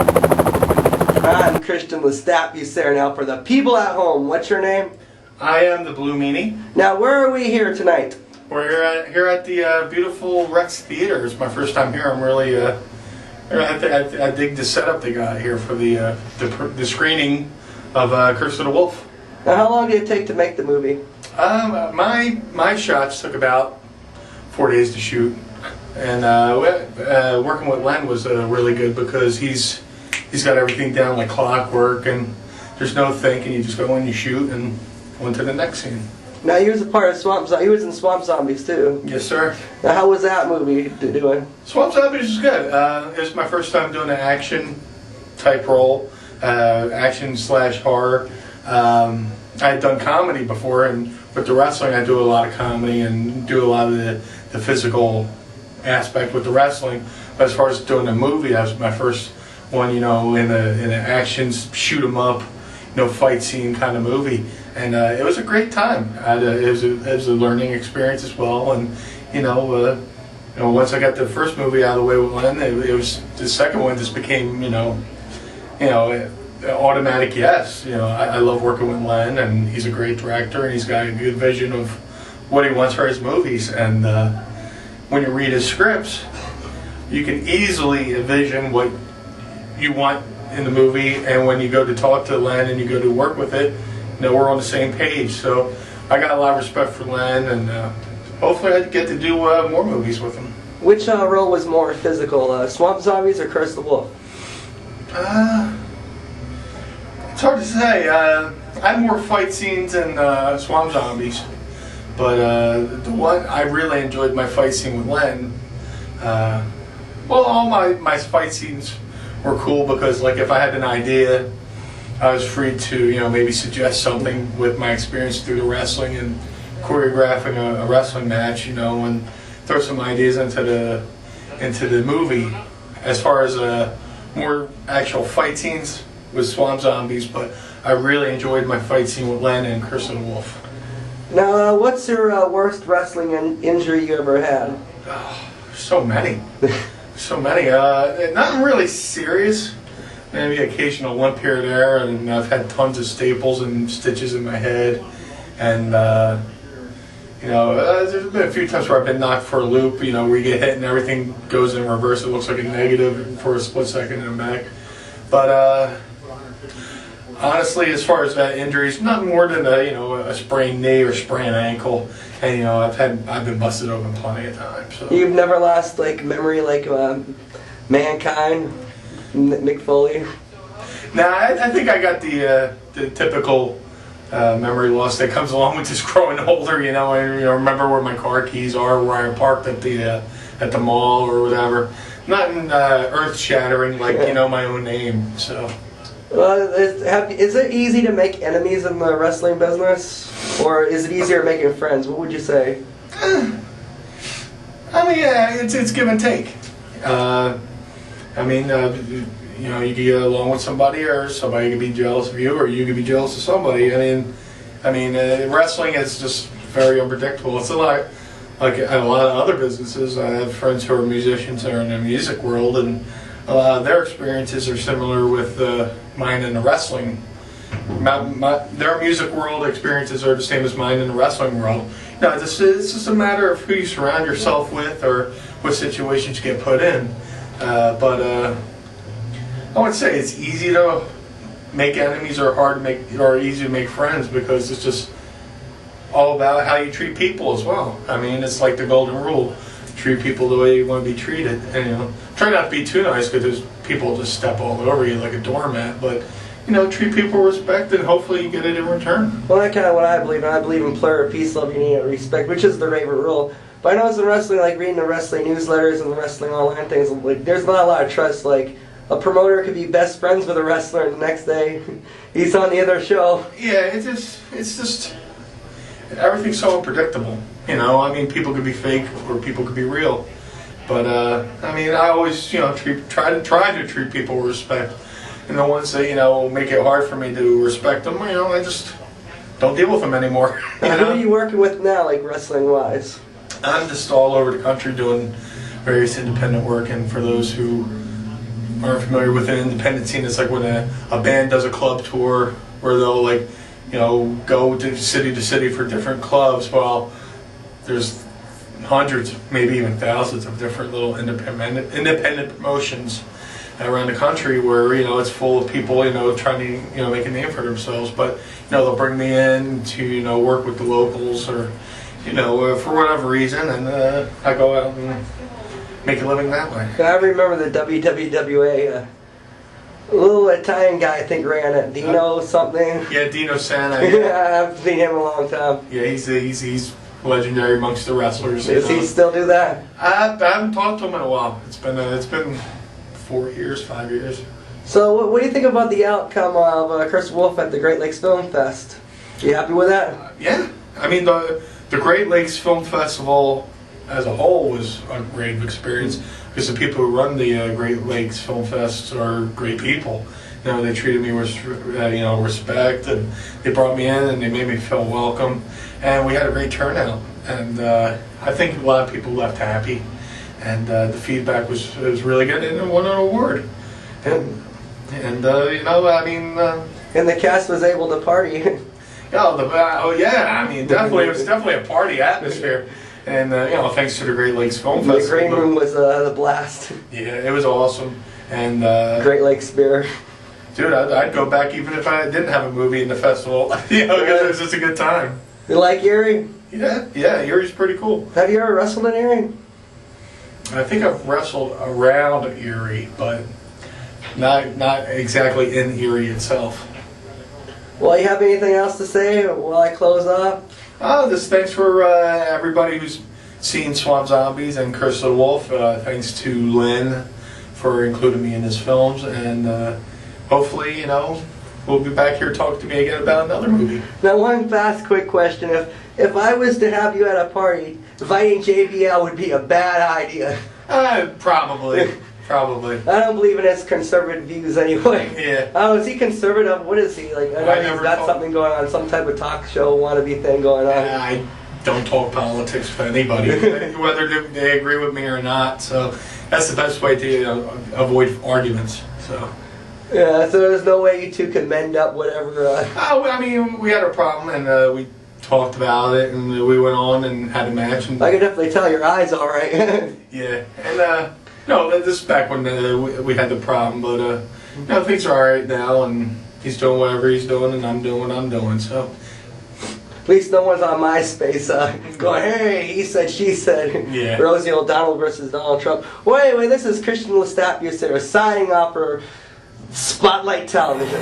I'm Christian Lestat. He's there now for the people at home. What's your name? I am the Blue Meanie. Now, where are we here tonight? We're here at the beautiful Rex Theater. It's my first time here. I'm really I dig the setup they got here for the screening of Curse of the Wolf. Now, how long did it take to make the movie? My shots took about 4 days to shoot, and working with Len was really good because he's got everything down like clockwork, and there's no thinking. You just go in, you shoot, and on to the next scene. Now, he was a part of he was in Swamp Zombies too. Yes, sir. Now, how was that movie doing? Swamp Zombies was good. It was my first time doing an action type role, action / horror. I had done comedy before, and with the wrestling, I do a lot of comedy and do a lot of the physical aspect with the wrestling. But as far as doing a movie, that was my first one, in an action shoot 'em up, fight scene kind of movie, and it was a great time. It was a learning experience as well, and once I got the first movie out of the way with Len, it was the second one just became automatic yes. I love working with Len, and he's a great director, and he's got a good vision of what he wants for his movies. And when you read his scripts, you can easily envision what you want in the movie, and when you go to talk to Len and you go to work with it, we're on the same page. So I got a lot of respect for Len, and hopefully I get to do more movies with him. Which role was more physical, Swamp Zombies or Curse the Wolf? It's hard to say. I had more fight scenes in Swamp Zombies, but the one I really enjoyed my fight scene with Len. All my fight scenes were cool because, like, if I had an idea, I was free to maybe suggest something with my experience through the wrestling and choreographing a wrestling match, and throw some ideas into the movie. As far as more actual fight scenes with Swamp Zombies, but I really enjoyed my fight scene with Len and Curse of the Wolf. Now, what's your worst wrestling injury you ever had? So many. Nothing really serious. Maybe occasional limp here or there, and I've had tons of staples and stitches in my head. And, there's been a few times where I've been knocked for a loop, where you get hit and everything goes in reverse. It looks like a negative for a split second and back. But, honestly, as far as injuries, nothing more than a sprained knee or sprained ankle, and I've been busted open plenty of times. So. You've never lost memory like Mankind, Mick Foley? Nah, I think I got the typical memory loss that comes along with just growing older. I remember where my car keys are, where I parked at the mall or whatever. Nothing earth shattering like my own name. So. Is it easy to make enemies in the wrestling business, or is it easier making friends? What would you say? It's give and take. You can get along with somebody, or somebody can be jealous of you, or you can be jealous of somebody. Wrestling is just very unpredictable. It's a lot like a lot of other businesses. I have friends who are musicians that are in the music world, and their experiences are similar with mine in the wrestling. Their music world experiences are the same as mine in the wrestling world. It's just a matter of who you surround yourself with or what situations you get put in. But I would say it's easy to make enemies or easy to make friends because it's just all about how you treat people as well. It's like the golden rule. Treat people the way you want to be treated, and try not to be too nice because people just step all over you like a doormat. But treat people with respect, and hopefully you get it in return. Well, that's kind of what I believe. I believe in prayer, peace, love, unity, and respect, which is the favorite rule. But I know in wrestling, like reading the wrestling newsletters and the wrestling online things, like there's not a lot of trust. Like a promoter could be best friends with a wrestler, and the next day he's on the other show. Yeah, it's just everything's so unpredictable. People could be fake or people could be real. But I always try to treat people with respect. And the ones that make it hard for me to respect them, I just don't deal with them anymore. Who are you working with now, like wrestling wise? I'm just all over the country doing various independent work, and for those who aren't familiar with the independent scene, it's like when a band does a club tour where they'll like, go to city for different clubs. Well, there's hundreds, maybe even thousands of different little independent promotions around the country where it's full of people trying to make a name for themselves, but they'll bring me in to work with the locals or for whatever reason, and I go out and make a living that way. I remember the WWWA. A little Italian guy, I think, ran it. Dino something. Yeah, Dino Santa. Yeah, I've seen him a long time. Yeah, he's legendary amongst the wrestlers. Does he still do that? I haven't talked to him in a while. It's been 4 years, 5 years. So, what do you think about the outcome of Chris Wolf at the Great Lakes Film Fest? You happy with that? Yeah, I mean the Great Lakes Film Festival as a whole was a great experience because the people who run the Great Lakes Film Fest are great people. They treated me with respect, and they brought me in and they made me feel welcome, and we had a great turnout. And I think a lot of people left happy, and the feedback was really good, and it won an award. And and the cast was able to party. Definitely, it was definitely a party atmosphere. And thanks to the Great Lakes Film Festival. The green room was the blast. Yeah, it was awesome. And Great Lakes beer. Dude, I'd go back even if I didn't have a movie in the festival. Because it was just a good time. You like Erie? Yeah, Erie's pretty cool. Have you ever wrestled in Erie? I think I've wrestled around Erie, but not exactly in Erie itself. Well, you have anything else to say while I close off? Thanks for everybody who's seen Swamp Zombies and Curse of the Wolf. Thanks to Lynn for including me in his films, and hopefully, we'll be back here talking to me again about another movie. Now, one fast, quick question: if I was to have you at a party, inviting JBL would be a bad idea. Probably. Probably. I don't believe in his conservative views anyway. Yeah. Oh, is he conservative? What is he? Like, I know he's got something going on, some type of talk show wannabe thing going on. I don't talk politics with anybody, whether they agree with me or not. So that's the best way to avoid arguments. So. Yeah, so there's no way you two could mend up whatever. We had a problem, and we talked about it, and we went on and had a match. And I can definitely tell your eyes all right. Yeah, and no, this is back when we had the problem, but things are all right now, and he's doing whatever he's doing, and I'm doing what I'm doing. So at least no one's on MySpace going, hey, he said, she said. Yeah. Rosie O'Donnell versus Donald Trump. Well, anyway, this is Christian Lestat signing off for SpotLight Television.